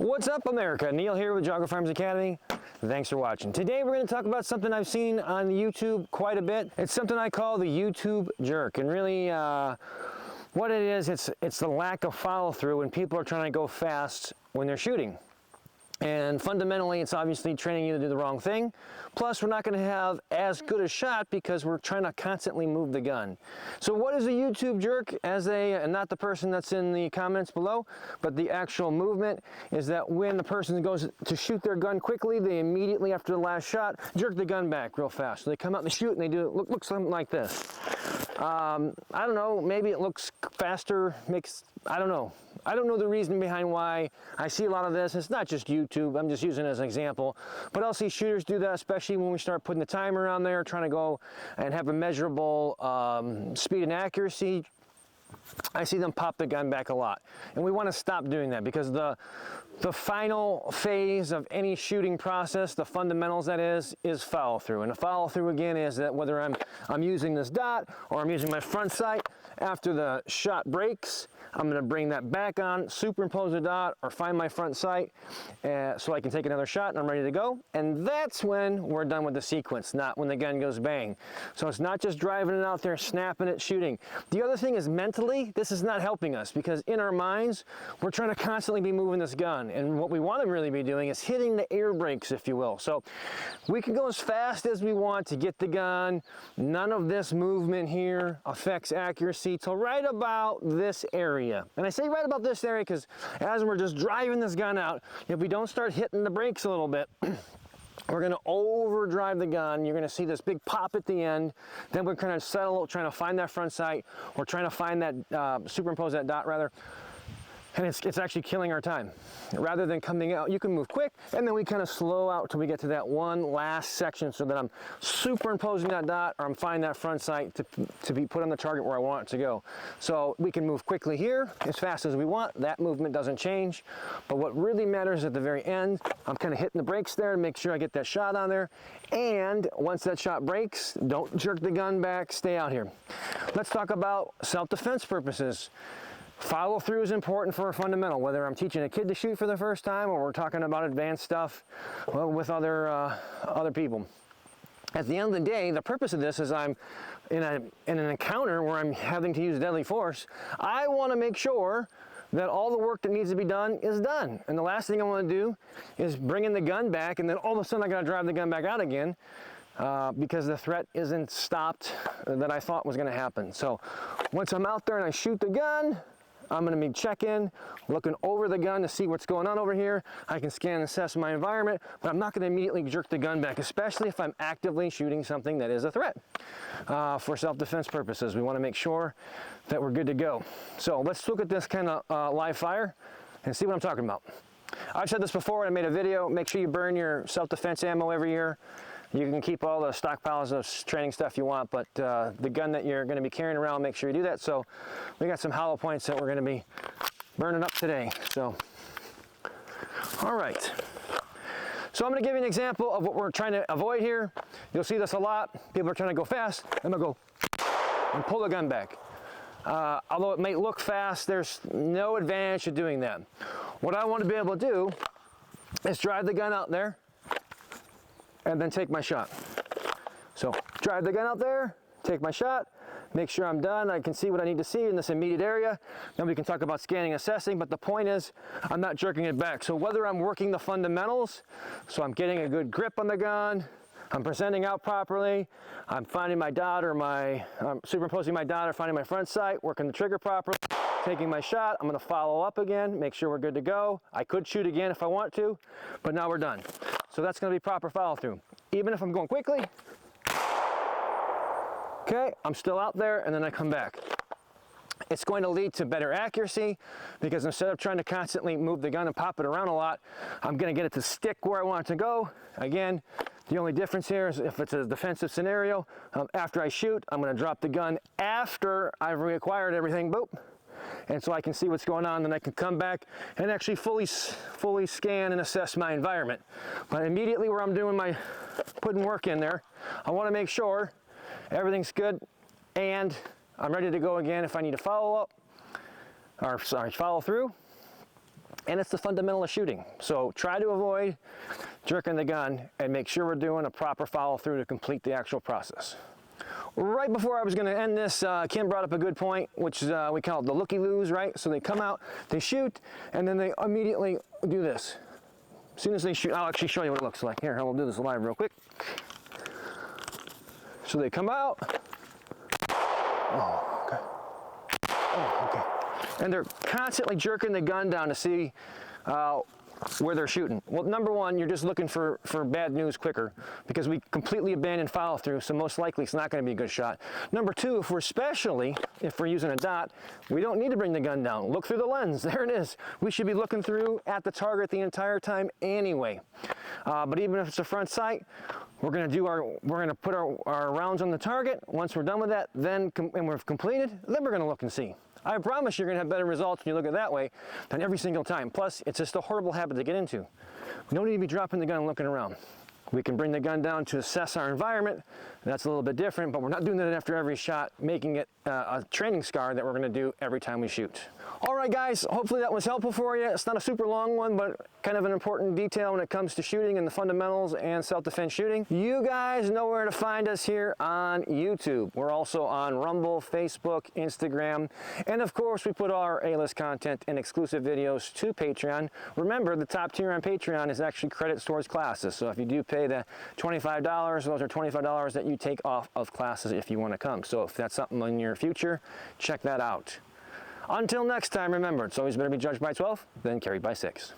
What's up, America? Neil here with Geauga Firearms Academy. Thanks for watching. Today we're going to talk about something I've seen on YouTube quite a bit. It's something I call the YouTube jerk, and really what it is, it's the lack of follow-through when people are trying to go fast when they're shooting. And fundamentally, it's obviously training you to do the wrong thing. Plus, we're not going to have as good a shot because we're trying to constantly move the gun. So what is a YouTube jerk? And not the person that's in the comments below, but the actual movement is that when the person goes to shoot their gun quickly, they immediately after the last shot, jerk the gun back real fast. So they come out and they shoot and they do it, look something like this. I don't know, maybe it looks faster, I don't know. I don't know the reason behind why I see a lot of this. It's not just YouTube, I'm just using it as an example. But I'll see shooters do that, especially when we start putting the timer on there, trying to go and have a measurable speed and accuracy. I see them pop the gun back a lot. And we want to stop doing that because the final phase of any shooting process, the fundamentals that is follow through. And the follow through again is that whether I'm using this dot or I'm using my front sight, after the shot breaks, I'm going to bring that back on, superimpose a dot or find my front sight so I can take another shot and I'm ready to go. And that's when we're done with the sequence, not when the gun goes bang. So it's not just driving it out there, snapping it, shooting. The other thing is mentally, this is not helping us because in our minds, we're trying to constantly be moving this gun. And what we want to really be doing is hitting the air brakes, if you will. So we can go as fast as we want to get the gun. None of this movement here affects accuracy till right about this area. And I say right about this area because as we're just driving this gun out, if we don't start hitting the brakes a little bit, we're going to overdrive the gun. You're going to see this big pop at the end. Then we're kind of settle, trying to find that front sight. We're trying to find that, superimpose that dot rather. And it's actually killing our time. Rather than coming out, you can move quick, and then we kind of slow out till we get to that one last section so that I'm superimposing that dot or I'm finding that front sight to be put on the target where I want it to go. So we can move quickly here as fast as we want. That movement doesn't change. But what really matters at the very end, I'm kind of hitting the brakes there to make sure I get that shot on there. And once that shot breaks, don't jerk the gun back, stay out here. Let's talk about self-defense purposes. Follow through is important for a fundamental, whether I'm teaching a kid to shoot for the first time or we're talking about advanced stuff with other people. At the end of the day, the purpose of this is I'm in an encounter where I'm having to use deadly force. I want to make sure that all the work that needs to be done is done. And the last thing I want to do is bring in the gun back and then all of a sudden I got to drive the gun back out again because the threat isn't stopped that I thought was going to happen. So once I'm out there and I shoot the gun, I'm going to be checking, looking over the gun to see what's going on over here. I can scan and assess my environment, but I'm not going to immediately jerk the gun back, especially if I'm actively shooting something that is a threat. For self-defense purposes, we want to make sure that we're good to go. So let's look at this kind of live fire and see what I'm talking about. I've said this before, I made a video. Make sure you burn your self-defense ammo every year. You can keep all the stockpiles of training stuff you want, but the gun that you're going to be carrying around, make sure you do that. So we got some hollow points that we're going to be burning up today. So, all right. So I'm going to give you an example of what we're trying to avoid here. You'll see this a lot. People are trying to go fast. I'm going to go and pull the gun back. Although it may look fast, there's no advantage to doing that. What I want to be able to do is drive the gun out there and then take my shot. So drive the gun out there, take my shot, make sure I'm done. I can see what I need to see in this immediate area. Then we can talk about scanning, assessing, but the point is I'm not jerking it back. So whether I'm working the fundamentals, so I'm getting a good grip on the gun, I'm presenting out properly, I'm finding my dot or I'm superimposing my dot or finding my front sight, working the trigger properly, taking my shot, I'm going to follow up again, make sure we're good to go. I could shoot again if I want to, but now we're done. So that's going to be proper follow through. Even if I'm going quickly, okay, I'm still out there and then I come back. It's going to lead to better accuracy because instead of trying to constantly move the gun and pop it around a lot, I'm going to get it to stick where I want it to go. Again, the only difference here is if it's a defensive scenario, after I shoot, I'm going to drop the gun after I've reacquired everything, boop. And so I can see what's going on, then I can come back and actually fully scan and assess my environment. But immediately where I'm doing my putting work in there, I want to make sure everything's good and I'm ready to go again if I need to follow up, or sorry, follow through. and it's the fundamental of shooting. So try to avoid jerking the gun and make sure we're doing a proper follow through to complete the actual process. Right before I was going to end this, Kim brought up a good point, which is, we call it the looky-loos, right? So they come out, they shoot, and then they immediately do this. As soon as they shoot, I'll actually show you what it looks like. Here, we'll do this live real quick. So they come out. Oh, okay. Oh, okay. And they're constantly jerking the gun down to see where they're shooting. Well, number one, you're just looking for bad news quicker because we completely abandoned follow through, so most likely it's not going to be a good shot. Number two, especially if we're using a dot, we don't need to bring the gun down. Look through the lens. There it is. We should be looking through at the target the entire time anyway. But even if it's a front sight, we're going to put our rounds on the target. Once we're done with that, and we've completed, then we're going to look and see. I promise you're going to have better results when you look at it that way than every single time. Plus, it's just a horrible habit to get into. We don't need to be dropping the gun and looking around. We can bring the gun down to assess our environment. That's a little bit different, but we're not doing that after every shot, making it a training scar that we're going to do every time we shoot. All right, guys, hopefully that was helpful for you. It's not a super long one, but kind of an important detail when it comes to shooting and the fundamentals and self-defense shooting. You guys know where to find us here on YouTube. We're also on Rumble, Facebook, Instagram, and of course, we put all our A-list content and exclusive videos to Patreon. Remember, the top tier on Patreon is actually credits towards classes. So if you do pay the $25, those are $25 that you take off of classes if you want to come. So if that's something in your future, check that out. Until next time, remember, it's always better to be judged by 12 than carried by 6.